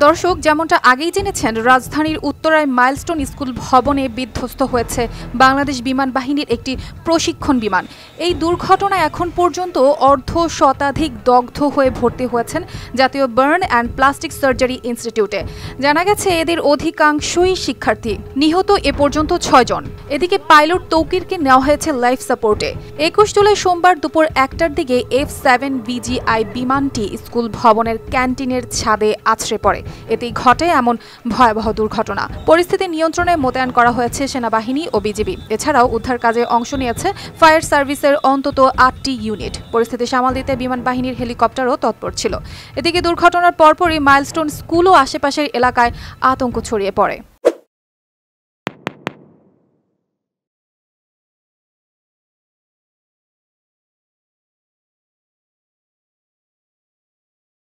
দর্শক, যেমনটা আগেই জেনেছেন, রাজধানীর উত্তরায় মাইলস্টোন স্কুল ভবনে বিধ্বস্ত হয়েছে বাংলাদেশ বিমান বাহিনীর একটি প্রশিক্ষণ বিমান। এই দুর্ঘটনায় এখন পর্যন্ত অর্ধ শতাধিক দগ্ধ হয়ে ভর্তি হয়েছেন জাতীয় বার্ন অ্যান্ড প্লাস্টিক সার্জারি ইনস্টিটিউটে। জানা গেছে এদের অধিকাংশই শিক্ষার্থী। নিহত এ পর্যন্ত 6 জন। এদিকে পাইলট তৌকিরকে নেওয়া হয়েছে লাইফ সাপোর্টে। 21 জুলাই সোমবার দুপুর 1টার দিকে F-7BGI বিমানটি স্কুল ভবনের ক্যান্টিনের ছাদে আছড়ে পড়ে। এতেই ঘটে এমন ভয়াবহ দুর্ঘটনা। পরিস্থিতি নিয়ন্ত্রণে মোতায়েন করা হয়েছে সেনাবাহিনী ও বিজিবি। এছাড়াও উদ্ধার কাজে অংশ নিয়েছে ফায়ার সার্ভিসের অন্তত 8টি ইউনিট। পরিস্থিতি সামাল দিতে বিমান বাহিনীর হেলিকপ্টারও তৎপর ছিল। এদিকে দুর্ঘটনার পরপরই মাইলস্টোন স্কুল ও আশেপাশের এলাকায় আতঙ্ক ছড়িয়ে পড়ে।